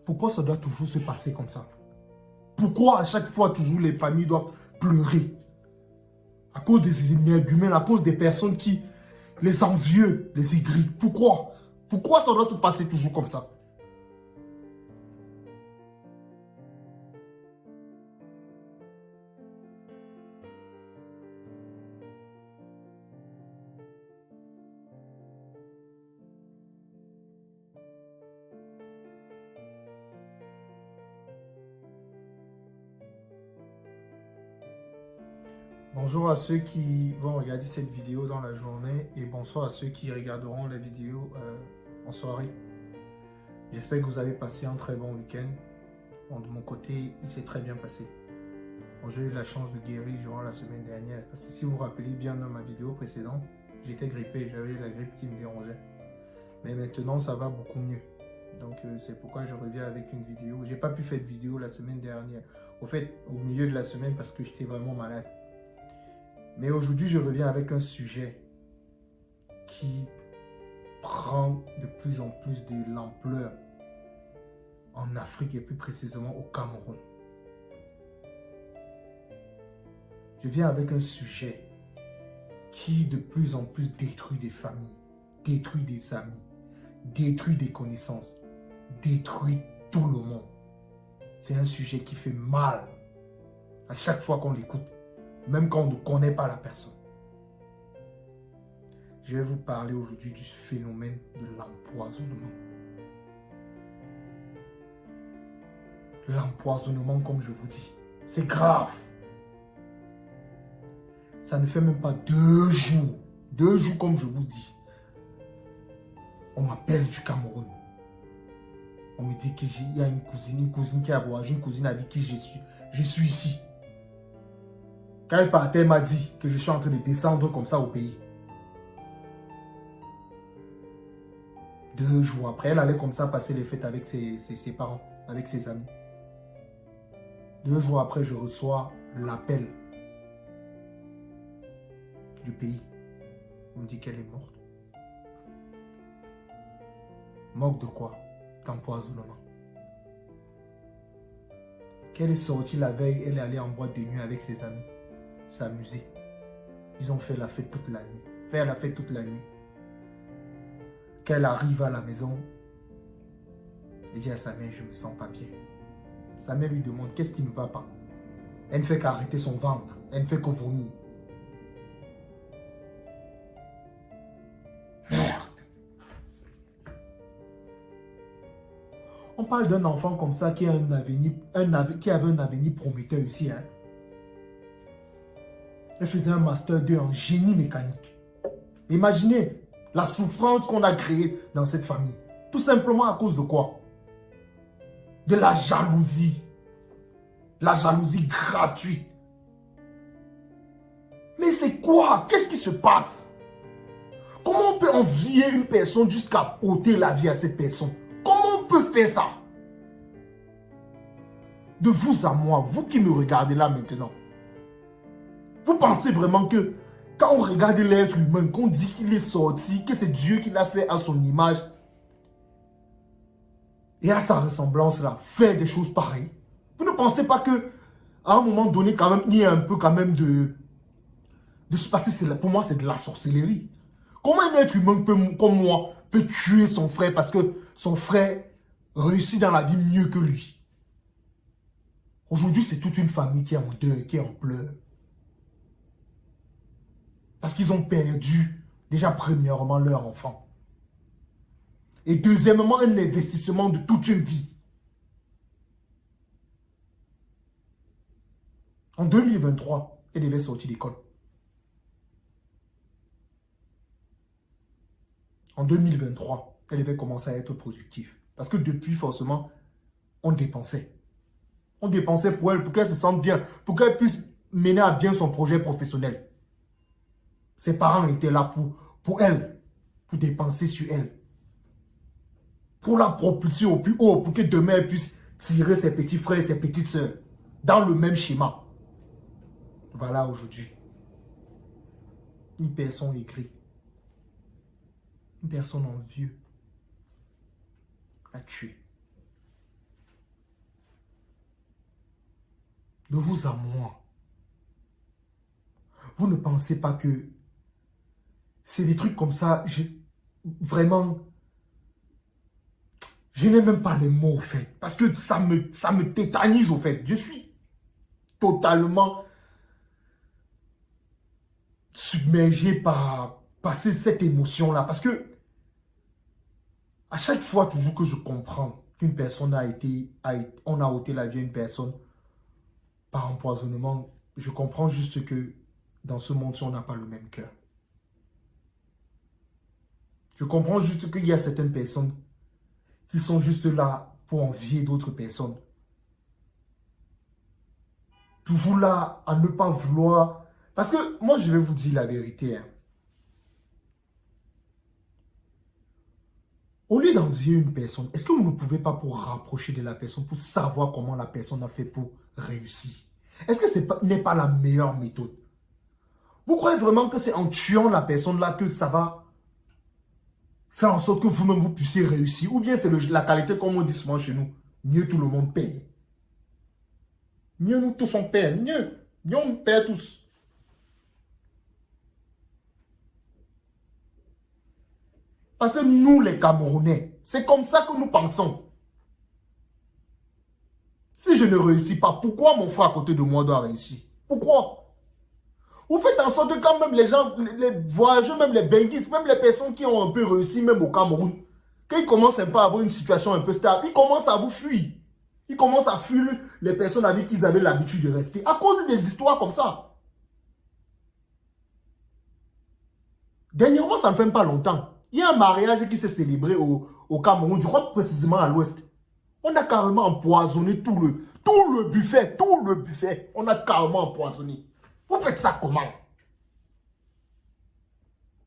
Pourquoi ça doit toujours se passer comme ça? Pourquoi à chaque fois, toujours, les familles doivent pleurer? À cause des énergumènes, à cause des personnes qui, les envieux, les aigris. Pourquoi? Pourquoi ça doit se passer toujours comme ça? Bonjour à ceux qui vont regarder cette vidéo dans la journée et bonsoir à ceux qui regarderont la vidéo en soirée. J'espère que vous avez passé un très bon week-end. Bon, de mon côté, il s'est très bien passé. Bon, j'ai eu la chance de guérir durant la semaine dernière. Parce que si vous vous rappelez bien dans ma vidéo précédente, j'étais grippé, j'avais la grippe qui me dérangeait. Mais maintenant, ça va beaucoup mieux. Donc, c'est pourquoi je reviens avec une vidéo. J'ai pas pu faire de vidéo la semaine dernière. Au fait, au milieu de la semaine parce que j'étais vraiment malade. Mais aujourd'hui, je reviens avec un sujet qui prend de plus en plus de l'ampleur en Afrique et plus précisément au Cameroun. Je viens avec un sujet qui de plus en plus détruit des familles, détruit des amis, détruit des connaissances, détruit tout le monde. C'est un sujet qui fait mal à chaque fois qu'on l'écoute, même quand on ne connaît pas la personne. Je vais vous parler aujourd'hui du phénomène de l'empoisonnement. L'empoisonnement, comme je vous dis, c'est grave. Ça ne fait même pas 2 jours. 2 jours, comme je vous dis. On m'appelle du Cameroun. On me dit qu'il y a une cousine qui a voyagé, une cousine avec qui je suis ici. Quand elle partait, elle m'a dit que je suis en train de descendre comme ça au pays. 2 jours après, elle allait comme ça passer les fêtes avec ses parents, avec ses amis. 2 jours après, je reçois l'appel du pays. On me dit qu'elle est morte. Morte de quoi? D'empoisonnement. Qu'elle est sortie la veille, elle est allée en boîte de nuit avec ses amis, s'amuser. Ils ont fait la fête toute la nuit. Faire la fête toute la nuit. Qu'elle arrive à la maison, elle dit à sa mère, je ne me sens pas bien. Sa mère lui demande, qu'est-ce qui ne va pas? Elle ne fait qu'arrêter son ventre. Elle ne fait que vomir. Merde. On parle d'un enfant comme ça qui a un avenir, qui avait un avenir prometteur ici. Hein? Elle faisait un master 2 en génie mécanique. Imaginez la souffrance qu'on a créée dans cette famille. Tout simplement à cause de quoi? De la jalousie. La jalousie gratuite. Mais c'est quoi? Qu'est-ce qui se passe? Comment on peut envier une personne jusqu'à ôter la vie à cette personne? Comment on peut faire ça? De vous à moi, vous qui me regardez là maintenant. Vous pensez vraiment que quand on regarde l'être humain, qu'on dit qu'il est sorti, que c'est Dieu qui l'a fait à son image et à sa ressemblance là, faire des choses pareilles? Vous ne pensez pas que à un moment donné, quand même, il y a un peu quand même de se passer, pour moi, c'est de la sorcellerie. Comment un être humain comme moi peut tuer son frère parce que son frère réussit dans la vie mieux que lui? Aujourd'hui, c'est toute une famille qui est en deuil, qui est en pleurs. Parce qu'ils ont perdu, déjà premièrement, leur enfant. Et deuxièmement, un investissement de toute une vie. En 2023, elle devait sortir d'école. En 2023, elle devait commencer à être productive. Parce que depuis, forcément, on dépensait. On dépensait pour elle, pour qu'elle se sente bien, pour qu'elle puisse mener à bien son projet professionnel. Ses parents étaient là pour elle, pour dépenser sur elle. Pour la propulser au plus haut, pour que demain elle puisse tirer ses petits frères et ses petites sœurs dans le même schéma. Voilà aujourd'hui. Une personne aigrie. Une personne envieuse l'a tué. de vous à moi, vous ne pensez pas que c'est des trucs comme ça, vraiment, je n'ai même pas les mots, au fait. Parce que ça me tétanise, au fait. Je suis totalement submergé par cette émotion-là. Parce que à chaque fois, toujours que je comprends qu'une personne on a ôté la vie à une personne par empoisonnement, je comprends juste que dans ce monde-ci, on n'a pas le même cœur. Je comprends juste qu'il y a certaines personnes qui sont juste là pour envier d'autres personnes. Toujours là à ne pas vouloir. Parce que moi, je vais vous dire la vérité. Hein. Au lieu d'envier une personne, est-ce que vous ne pouvez pas pour rapprocher de la personne, pour savoir comment la personne a fait pour réussir? Est-ce que ce n'est pas la meilleure méthode? Vous croyez vraiment que c'est en tuant la personne là que ça va faire en sorte que vous-même vous puissiez réussir? Ou bien c'est la qualité, comme on dit souvent chez nous, mieux tout le monde paye. Mieux nous tous on paye, mieux on paye tous. Parce que nous les Camerounais, c'est comme ça que nous pensons. Si je ne réussis pas, pourquoi mon frère à côté de moi doit réussir? Pourquoi? Vous faites en sorte que quand même les gens, les voyageurs, même les benguistes, même les personnes qui ont un peu réussi, même au Cameroun, quand ils commencent un peu à avoir une situation un peu stable, ils commencent à vous fuir. Ils commencent à fuir les personnes avec qui ils avaient l'habitude de rester à cause des histoires comme ça. Dernièrement, ça ne fait pas longtemps. Il y a un mariage qui s'est célébré au Cameroun, je crois précisément à l'ouest. On a carrément empoisonné tout le buffet, tout le buffet. On a carrément empoisonné. Vous faites ça comment?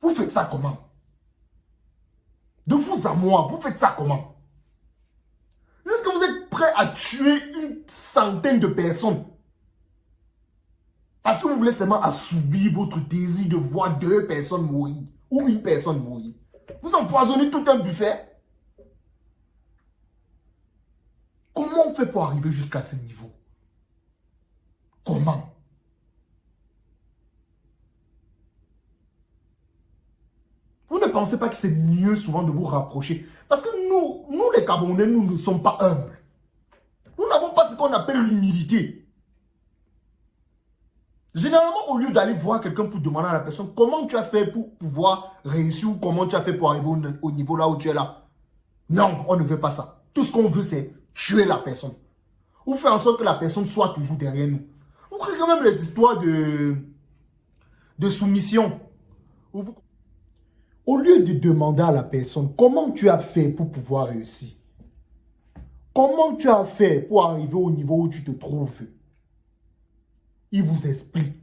Vous faites ça comment? De vous à moi, vous faites ça comment? Est-ce que vous êtes prêt à tuer une centaine de personnes? Parce que vous voulez seulement assouvir votre désir de voir 2 personnes mourir. Ou une personne mourir. Vous empoisonnez tout un buffet. Comment on fait pour arriver jusqu'à ce niveau? Comment? Vous ne pensez pas que c'est mieux souvent de vous rapprocher? Parce que nous les Camerounais, nous ne sommes pas humbles. Nous n'avons pas ce qu'on appelle l'humilité. Généralement, au lieu d'aller voir quelqu'un pour demander à la personne comment tu as fait pour pouvoir réussir ou comment tu as fait pour arriver au niveau là où tu es là. Non, on ne veut pas ça. Tout ce qu'on veut, c'est tuer la personne. Ou faire en sorte que la personne soit toujours derrière nous. Vous croyez quand même les histoires de soumission. Au lieu de demander à la personne comment tu as fait pour pouvoir réussir. Comment tu as fait pour arriver au niveau où tu te trouves. Il vous explique.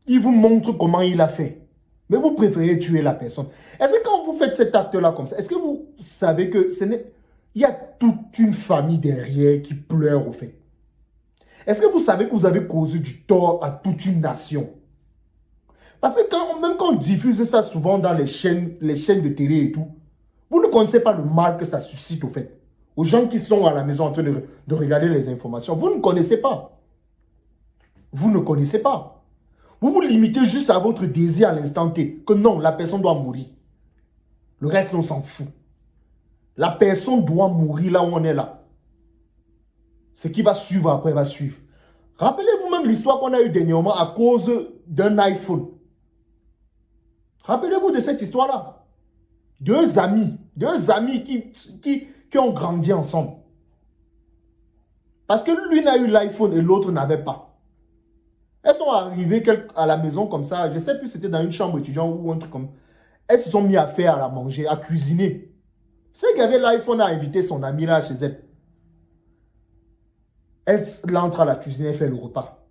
Il vous montre comment il a fait. Mais vous préférez tuer la personne. Est-ce que quand vous faites cet acte-là comme ça, est-ce que vous savez que il y a toute une famille derrière qui pleure au fait? Est-ce que vous savez que vous avez causé du tort à toute une nation? Parce que même quand on diffuse ça souvent dans les chaînes de télé et tout, vous ne connaissez pas le mal que ça suscite au fait. Aux gens qui sont à la maison en train de regarder les informations, vous ne connaissez pas. Vous ne connaissez pas. Vous vous limitez juste à votre désir à l'instant T. Que non, la personne doit mourir. Le reste, on s'en fout. La personne doit mourir là où on est là. Ce qui va suivre après va suivre. Rappelez-vous même l'histoire qu'on a eue dernièrement à cause d'un iPhone. Rappelez-vous de cette histoire-là. Deux amis qui ont grandi ensemble. Parce que l'une a eu l'iPhone et l'autre n'avait pas. Elles sont arrivées à la maison comme ça. Je ne sais plus si c'était dans une chambre étudiante ou un truc comme ça. Elles se sont mis à faire, à manger, à cuisiner. Celle qui avait l'iPhone a invité son ami là chez elle. Elle entre à la cuisine et fait le repas.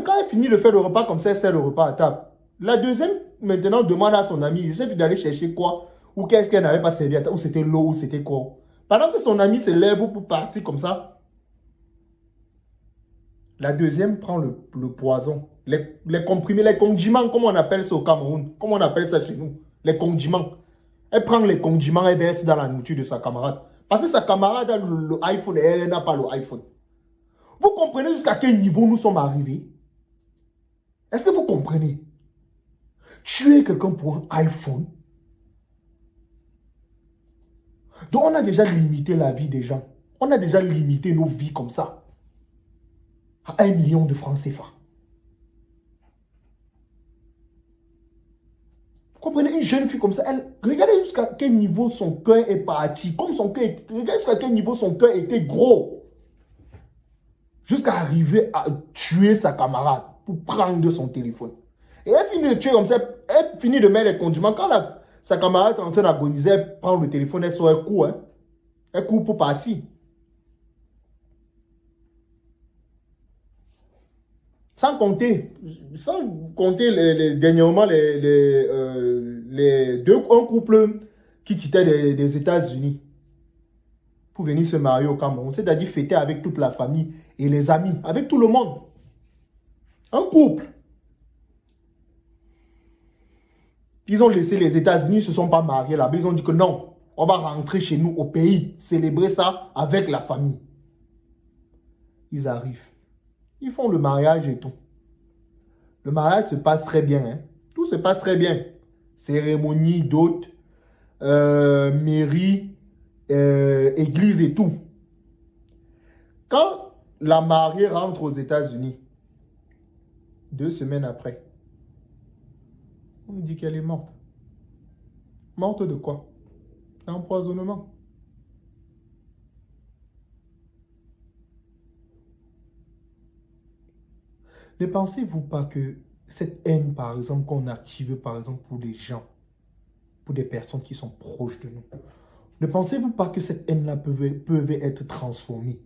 Quand elle finit de faire le repas comme ça, elle sert le repas à table. La deuxième, maintenant, demande à son ami, je ne sais plus d'aller chercher quoi, ou qu'est-ce qu'elle n'avait pas servi à table, ou c'était l'eau, ou c'était quoi. Pendant que son ami se lève pour partir comme ça, la deuxième prend le poison, les comprimés, les condiments, comme on appelle ça au Cameroun, comme on appelle ça chez nous, les condiments. Elle prend les condiments, elle verse dans la nourriture de sa camarade. Parce que sa camarade a le iPhone et elle n'a pas le iPhone. Vous comprenez jusqu'à quel niveau nous sommes arrivés? Est-ce que vous comprenez? Tuer quelqu'un pour un iPhone. Donc on a déjà limité la vie des gens. On a déjà limité nos vies comme ça. À 1 million de francs CFA. Vous comprenez, une jeune fille comme ça, elle, regardez jusqu'à quel niveau son cœur est parti. Comme son cœur, regardez jusqu'à quel niveau son cœur était gros. Jusqu'à arriver à tuer sa camarade pour prendre son téléphone. Et elle finit de tuer comme ça, elle finit de mettre les condiments. Quand sa camarade est en train d'agoniser, elle prend le téléphone, elle sort, elle court. Hein. Elle court pour partir. Sans compter dernièrement un couple qui quittait des États-Unis pour venir se marier au Cameroun. C'est-à-dire fêter avec toute la famille et les amis, avec tout le monde. Un couple. Ils ont laissé les États-Unis, ils ne se sont pas mariés là-bas. Ils ont dit que non, on va rentrer chez nous au pays, célébrer ça avec la famille. Ils arrivent. Ils font le mariage et tout. Le mariage se passe très bien. Hein? Tout se passe très bien. Cérémonie, dot, mairie, église et tout. Quand la mariée rentre aux États-Unis, 2 semaines après, on me dit qu'elle est morte. Morte de quoi? D'empoisonnement. Ne pensez-vous pas que cette haine, par exemple, qu'on active, par exemple, pour des gens, pour des personnes qui sont proches de nous, ne pensez-vous pas que cette haine-là peut être transformée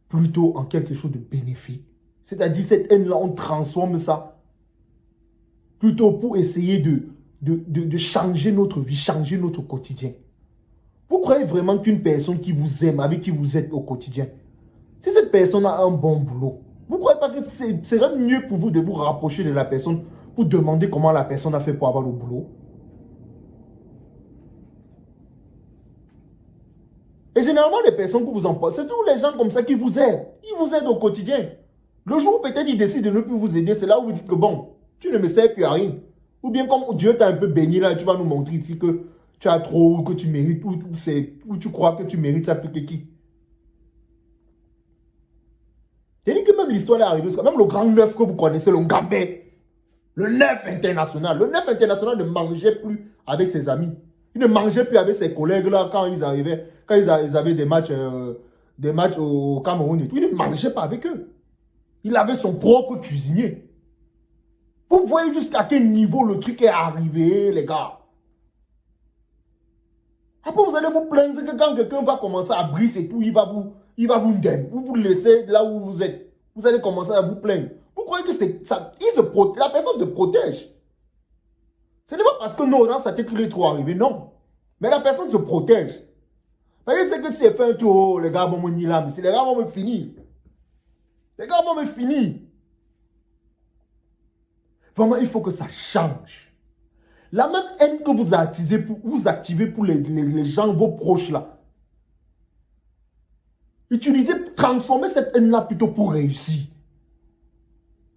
plutôt en quelque chose de bénéfique? C'est-à-dire, cette haine-là, on transforme ça plutôt pour essayer de changer notre vie, changer notre quotidien. Vous croyez vraiment qu'une personne qui vous aime, avec qui vous êtes au quotidien, si cette personne a un bon boulot, vous ne croyez pas que ce serait mieux pour vous de vous rapprocher de la personne pour demander comment la personne a fait pour avoir le boulot? Et généralement, les personnes que vous emportez, c'est tous les gens comme ça qui vous aident. Ils vous aident au quotidien. Le jour où peut-être ils décident de ne plus vous aider, c'est là où vous dites que bon, tu ne me sers plus à rien. Ou bien comme Dieu t'a un peu béni là, tu vas nous montrer ici que tu as trop, ou que tu mérites, ou tu crois que tu mérites ça plus que qui. C'est-à-dire que même l'histoire est arrivée, même le grand neuf que vous connaissez, le Ngambé, le neuf international. Le neuf international ne mangeait plus avec ses amis. Il ne mangeait plus avec ses collègues là quand ils arrivaient, quand ils avaient des matchs au Cameroun et tout. Il ne mangeait pas avec eux. Il avait son propre cuisinier. Vous voyez jusqu'à quel niveau le truc est arrivé, les gars. Après, vous allez vous plaindre que quand quelqu'un va commencer à briser et tout, il va vous donner. Vous vous laissez là où vous êtes. Vous allez commencer à vous plaindre. Vous croyez que c'est ça? La personne se protège. Ce n'est pas parce que non, dans sa tête, il est trop arrivé, non. Mais la personne se protège. Parce que c'est que si elle fait un tour, oh, les gars vont me nier là, mais les gars vont me finir. Les gars vont me finir. Vraiment, il faut que ça change. La même haine que vous activez pour les gens, vos proches là. Utilisez, transformez cette haine-là plutôt pour réussir.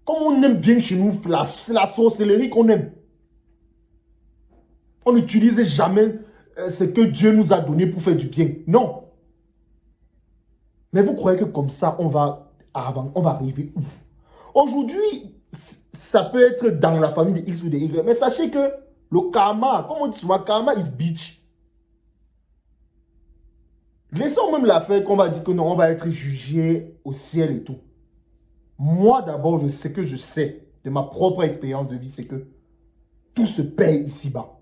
Comme on aime bien chez nous, la sorcellerie qu'on aime. On n'utilise jamais ce que Dieu nous a donné pour faire du bien. Non. Mais vous croyez que comme ça, on va arriver où? Aujourd'hui, ça peut être dans la famille de X ou de Y. Mais sachez que le karma, comme on dit souvent, karma is bitch. Laissons même l'affaire qu'on va dire que non, on va être jugé au ciel et tout. Moi d'abord, ce que je sais de ma propre expérience de vie, c'est que tout se paye ici-bas.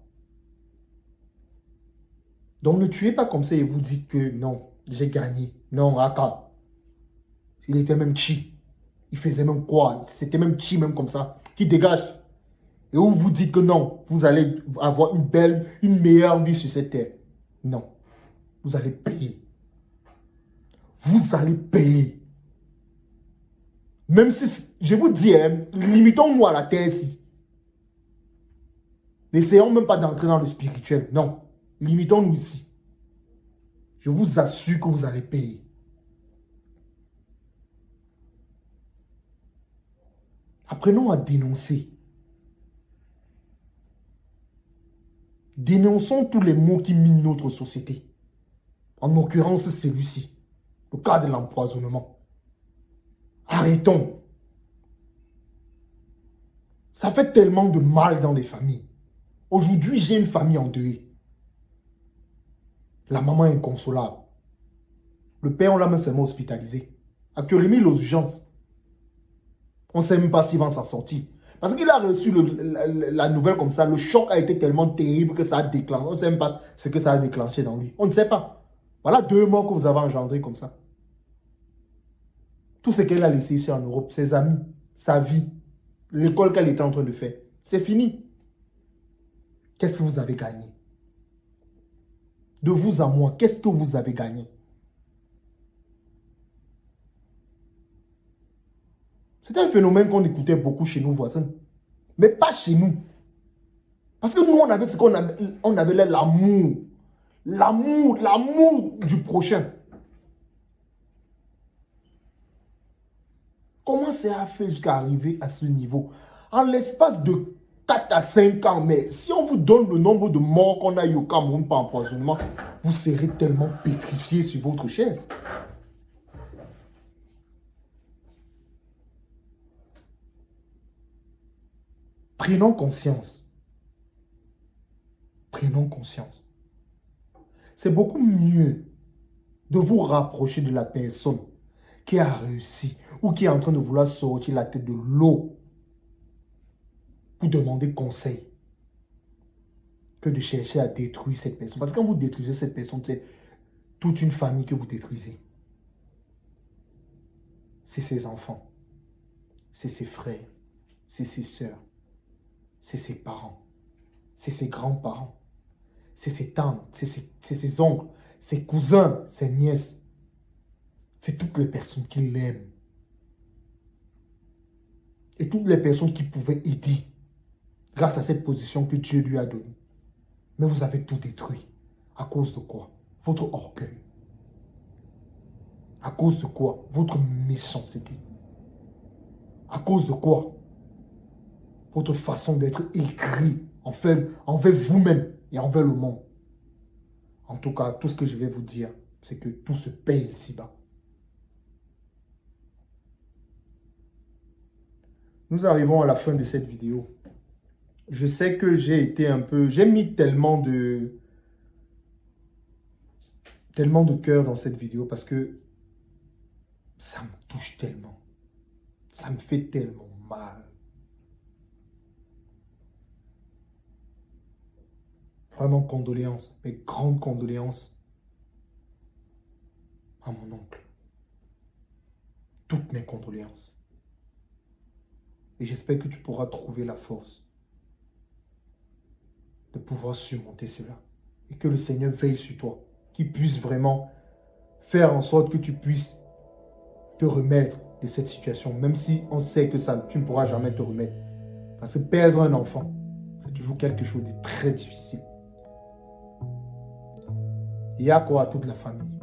Donc ne tuez pas comme ça et vous dites que non, j'ai gagné. Non, Aka. Il était même chi. Il faisait même quoi? C'était même chi, même comme ça. Qui dégage. Et où vous dites que non, vous allez avoir une meilleure vie sur cette terre. Non. Vous allez payer. Vous allez payer. Même si, je vous dis, hein, limitons-nous à la terre ici. N'essayons même pas d'entrer dans le spirituel. Non. Limitons-nous ici. Je vous assure que vous allez payer. Apprenons à dénoncer. Dénonçons tous les maux qui minent notre société. En l'occurrence, celui-ci. Le cas de l'empoisonnement. Arrêtons. Ça fait tellement de mal dans les familles. Aujourd'hui, j'ai une famille endeuillée. La maman est inconsolable. Le père, on l'a même seulement hospitalisé. Actuellement, il est aux urgences. On ne sait même pas s'il va s'en sortir. Parce qu'il a reçu la nouvelle comme ça. Le choc a été tellement terrible que ça a déclenché. On ne sait même pas ce que ça a déclenché dans lui. On ne sait pas. Voilà 2 morts que vous avez engendrés comme ça. Tout ce qu'elle a laissé ici en Europe, ses amis, sa vie, l'école qu'elle était en train de faire, c'est fini. Qu'est-ce que vous avez gagné? De vous à moi, qu'est-ce que vous avez gagné? C'était un phénomène qu'on écoutait beaucoup chez nos voisins. Mais pas chez nous. Parce que nous, on avait ce qu'on avait, on avait l'amour. L'amour du prochain. Comment ça a fait jusqu'à arriver à ce niveau? En l'espace de 4 à 5 ans, mais si on vous donne le nombre de morts qu'on a eu au Cameroun par empoisonnement, vous serez tellement pétrifié sur votre chaise. Prenons conscience. Prenons conscience. C'est beaucoup mieux de vous rapprocher de la personne qui a réussi ou qui est en train de vouloir sortir la tête de l'eau pour demander conseil que de chercher à détruire cette personne. Parce que quand vous détruisez cette personne, c'est toute une famille que vous détruisez. C'est ses enfants, c'est ses frères, c'est ses sœurs, c'est ses parents, c'est ses grands-parents, c'est ses tantes, c'est ses oncles, ses cousins, ses nièces. C'est toutes les personnes qui l'aiment. Et toutes les personnes qui pouvaient aider grâce à cette position que Dieu lui a donnée. Mais vous avez tout détruit. À cause de quoi? Votre orgueil. À cause de quoi? Votre méchanceté. À cause de quoi? Votre façon d'être aigri envers vous-même et envers le monde. En tout cas, tout ce que je vais vous dire, c'est que tout se paye ici-bas. Nous arrivons à la fin de cette vidéo. Je sais que j'ai été un peu... J'ai mis tellement de cœur dans cette vidéo parce que ça me touche tellement. Ça me fait tellement mal. Vraiment condoléances, mes grandes condoléances à mon oncle. Toutes mes condoléances. Et j'espère que tu pourras trouver la force de pouvoir surmonter cela. Et que le Seigneur veille sur toi. Qu'il puisse vraiment faire en sorte que tu puisses te remettre de cette situation. Même si on sait que ça, tu ne pourras jamais te remettre. Parce que perdre un enfant, c'est toujours quelque chose de très difficile. Il y a quoi à toute la famille?